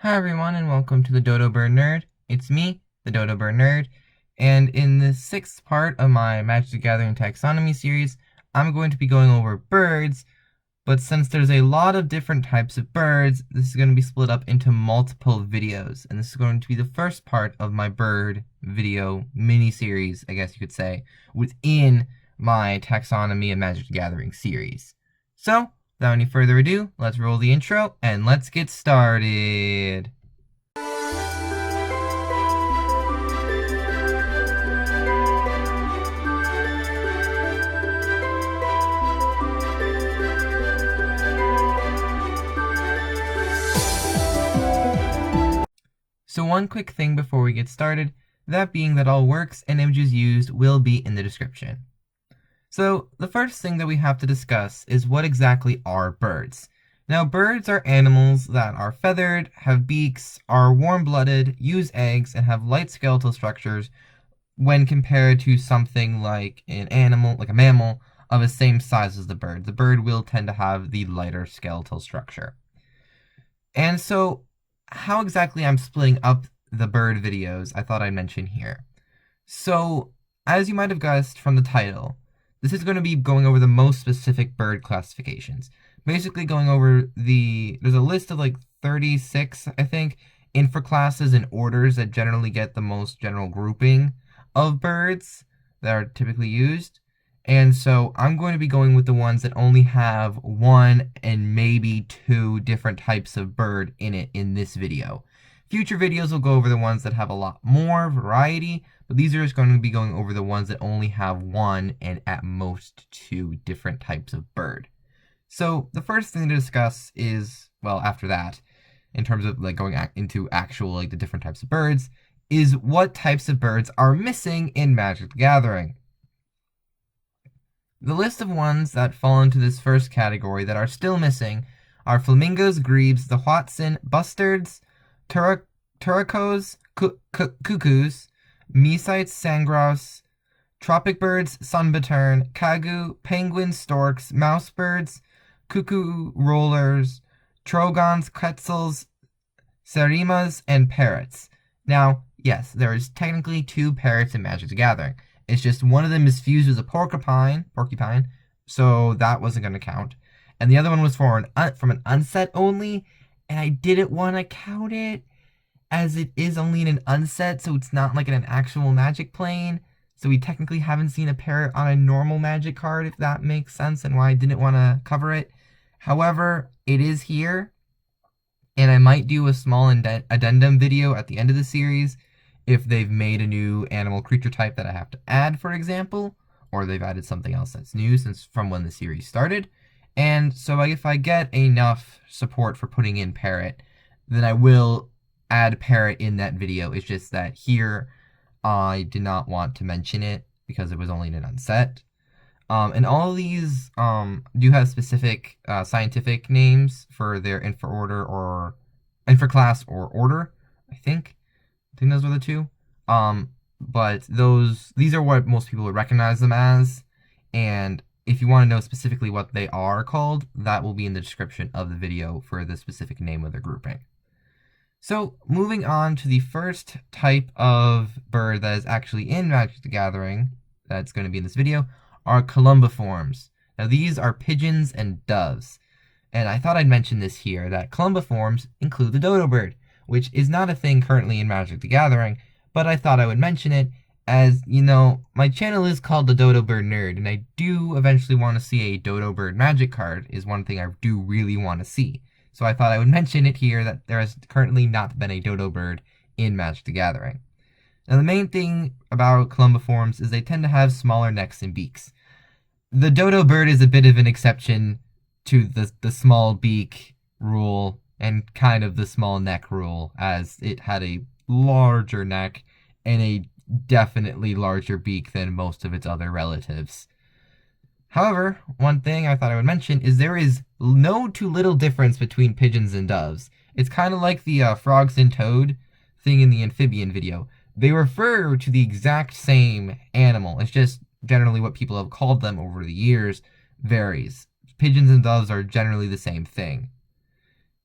Hi everyone and welcome to the Dodo Bird Nerd. It's me, the Dodo Bird Nerd, and in the sixth part of my Magic the Gathering Taxonomy Series, I'm going to be going over birds, but since there's a lot of different types of birds, this is going to be split up into multiple videos, and this is going to be the first part of my bird video mini-series, I guess you could say, within my Taxonomy and Magic the Gathering series. So, without any further ado, let's roll the intro and let's get started. So one quick thing before we get started, that being that all works and images used will be in the description. So the first thing that we have to discuss is what exactly are birds. Now birds are animals that are feathered, have beaks, are warm-blooded, use eggs, and have light skeletal structures when compared to something like an animal, like a mammal, of the same size as the bird. The bird will tend to have the lighter skeletal structure. And so how exactly I'm splitting up the bird videos, I thought I'd mention here. So as you might have guessed from the title, this is going to be going over the most specific bird classifications. Basically going over there's a list of like 36, I think, infraclasses and orders that generally get the most general grouping of birds that are typically used. And so I'm going to be going with the ones that only have one and maybe two different types of bird in it in this video. Future videos will go over the ones that have a lot more variety, but these are just going to be going over the ones that only have one and at most two different types of bird. So the first thing to discuss is, well, after that, in terms of like going into actual like the different types of birds, is what types of birds are missing in Magic the Gathering. The list of ones that fall into this first category that are still missing are Flamingos, Grebes, the Hoatzin, Bustards, Turacos, Cuckoos, Mesities, Sandgrouse, Tropicbirds, Sunbittern, Kagu, Penguins, Storks, Mousebirds, Cuckoo rollers, Trogons, Quetzals, Serimas, and Parrots. Now, yes, there is technically two parrots in Magic the Gathering. It's just one of them is fused with a porcupine, so that wasn't going to count. And the other one was from an unset only, and I didn't want to count it as it is only in an unset, so it's not like in an actual Magic plane. So we technically haven't seen a parrot on a normal Magic card, if that makes sense, and why I didn't want to cover it. However, it is here, and I might do a small addendum video at the end of the series if they've made a new animal creature type that I have to add, for example, or they've added something else that's new since from when the series started. And so if I get enough support for putting in parrot, then I will add parrot in that video. It's just that here I did not want to mention it because it was only in an unset. And all of these do have specific scientific names for their infraorder or infraclass or order, I think those were the two. But these are what most people would recognize them as. And if you want to know specifically what they are called, that will be in the description of the video for the specific name of their grouping. So moving on to the first type of bird that is actually in Magic the Gathering, that's going to be in this video, are Coliiformes. Now these are pigeons and doves. And I thought I'd mention this here, that Coliiformes include the dodo bird, which is not a thing currently in Magic the Gathering, but I thought I would mention it as, you know, my channel is called the Dodo Bird Nerd, and I do eventually want to see a dodo bird Magic card, is one thing I do really want to see. So I thought I would mention it here that there has currently not been a dodo bird in Magic the Gathering. Now the main thing about Coliiformes is they tend to have smaller necks and beaks. The dodo bird is a bit of an exception to the small beak rule and kind of the small neck rule, as it had a larger neck and a definitely larger beak than most of its other relatives. However, one thing I thought I would mention is there is no too little difference between pigeons and doves. It's kind of like the frogs and toad thing in the amphibian video. They refer to the exact same animal. It's just generally what people have called them over the years varies. Pigeons and doves are generally the same thing.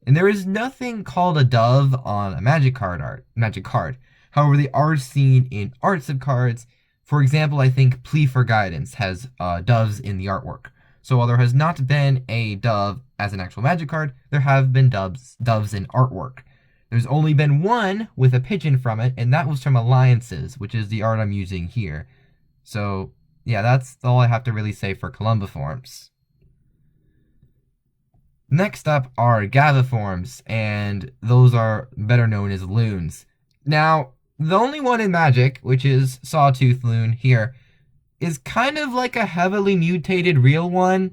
And there is nothing called a dove on a magic card. However, they are seen in arts of cards. For example, I think Plea for Guidance has doves in the artwork. So while there has not been a dove as an actual magic card, there have been doves in artwork. There's only been one with a pigeon from it, and that was from Alliances, which is the art I'm using here. So yeah, that's all I have to really say for Columbiformes. Next up are Gaviformes, and those are better known as Loons. Now, the only one in Magic, which is Sawtooth Loon here, is kind of like a heavily mutated real one,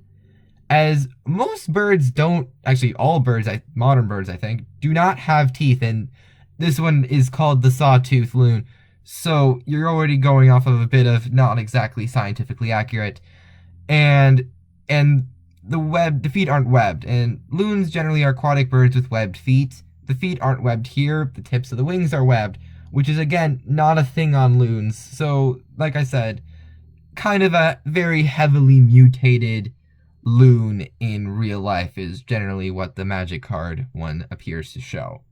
as most birds don't, actually all birds, modern birds I think, do not have teeth, and this one is called the Sawtooth Loon. So you're already going off of a bit of not exactly scientifically accurate, and the feet aren't webbed, and loons generally are aquatic birds with webbed feet. The feet aren't webbed here, the tips of the wings are webbed, which is again not a thing on loons. So, like I said, kind of a very heavily mutated loon in real life is generally what the magic card one appears to show.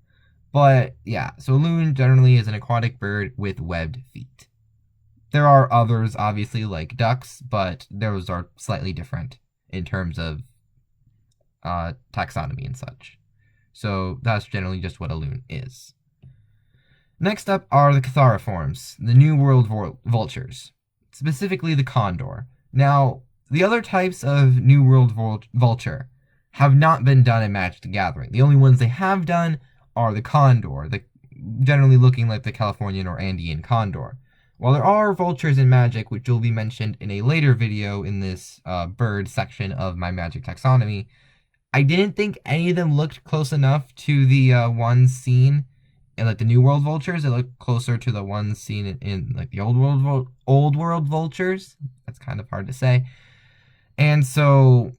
But yeah, so loon generally is an aquatic bird with webbed feet. There are others, obviously, like ducks, but those are slightly different in terms of taxonomy and such. So that's generally just what a loon is. Next up are the Cuculiformes, the New World vultures, specifically the Condor. Now, the other types of New World vulture have not been done in Magic the Gathering. The only ones they have done are the Condor, generally looking like the Californian or Andean condor. While there are vultures in Magic, which will be mentioned in a later video in this bird section of my Magic taxonomy, I didn't think any of them looked close enough to the ones seen in like the New World vultures. It looked closer to the ones seen in like the Old World vultures. That's kind of hard to say. And so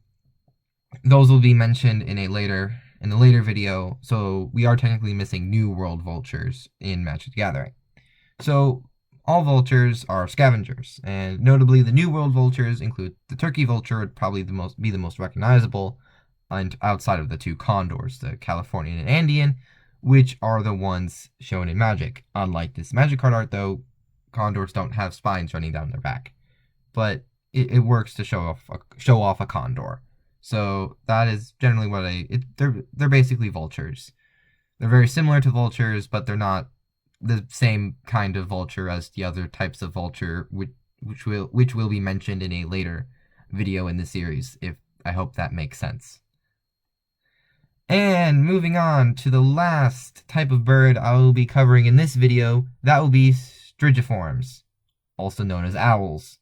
those will be mentioned in a later video. So we are technically missing New World vultures in Magic the Gathering. So all vultures are scavengers, and notably the New World vultures include the turkey vulture, would probably be the most recognizable, and outside of the two condors, the Californian and Andean, which are the ones shown in Magic. Unlike this Magic card art, though, condors don't have spines running down their back, but it works to show off a condor. So that is generally what they're basically vultures. They're very similar to vultures, but they're not the same kind of vulture as the other types of vulture, which will be mentioned in a later video in the series. I hope that makes sense. And moving on to the last type of bird I will be covering in this video, that will be Strigiformes, also known as owls.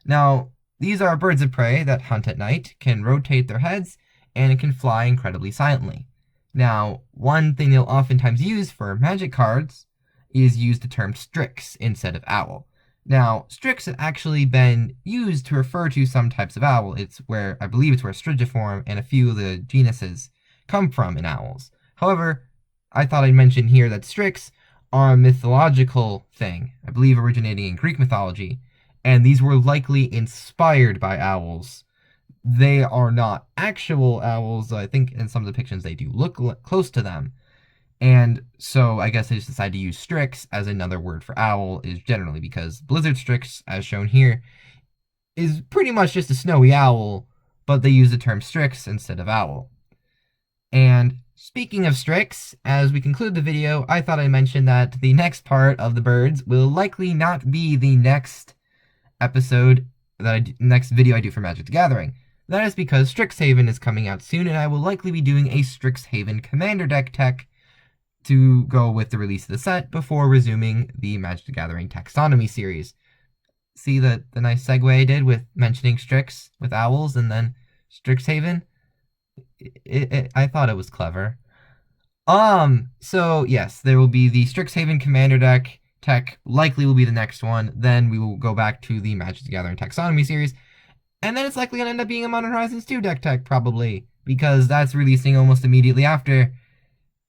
Now, these are birds of prey that hunt at night, can rotate their heads, and can fly incredibly silently. Now, one thing they'll oftentimes use for magic cards is use the term Strix instead of owl. Now, Strix has actually been used to refer to some types of owl. I believe it's where Strigiform and a few of the genuses come from in owls. However, I thought I'd mention here that Strix are a mythological thing, I believe originating in Greek mythology, and these were likely inspired by owls. They are not actual owls, though I think in some depictions they do look close to them. And so I guess they just decided to use Strix as another word for owl, is generally because Blizzard Strix, as shown here, is pretty much just a snowy owl, but they use the term Strix instead of owl. And speaking of Strix, as we conclude the video, I thought I'd mention that the next part of the birds will likely not be the next next video I do for Magic the Gathering. That is because Strixhaven is coming out soon, and I will likely be doing a Strixhaven Commander deck tech to go with the release of the set before resuming the Magic the Gathering Taxonomy Series. See the nice segue I did with mentioning Strix with owls and then Strixhaven? I thought it was clever. So yes, there will be the Strixhaven Commander deck tech, likely will be the next one. Then we will go back to the Magic the Gathering Taxonomy Series, and then it's likely going to end up being a Modern Horizons 2 deck tech, probably, because that's releasing almost immediately after.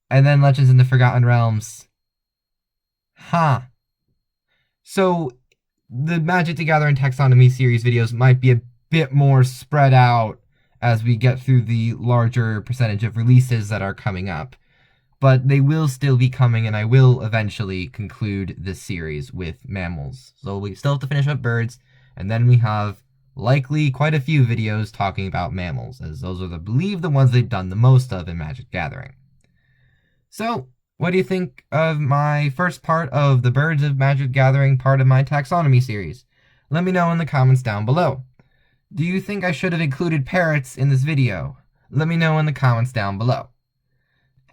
And then Legends in the Forgotten Realms. So the Magic the Gathering Taxonomy Series videos might be a bit more spread out as we get through the larger percentage of releases that are coming up. But they will still be coming, and I will eventually conclude this series with mammals. So we still have to finish up birds, and then we have likely quite a few videos talking about mammals, as those are, I believe, the ones they've done the most of in Magic Gathering. So, what do you think of my first part of the Birds of Magic Gathering part of my taxonomy series? Let me know in the comments down below. Do you think I should have included parrots in this video? Let me know in the comments down below.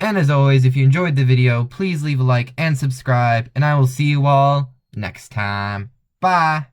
And as always, if you enjoyed the video, please leave a like and subscribe, and I will see you all next time. Bye!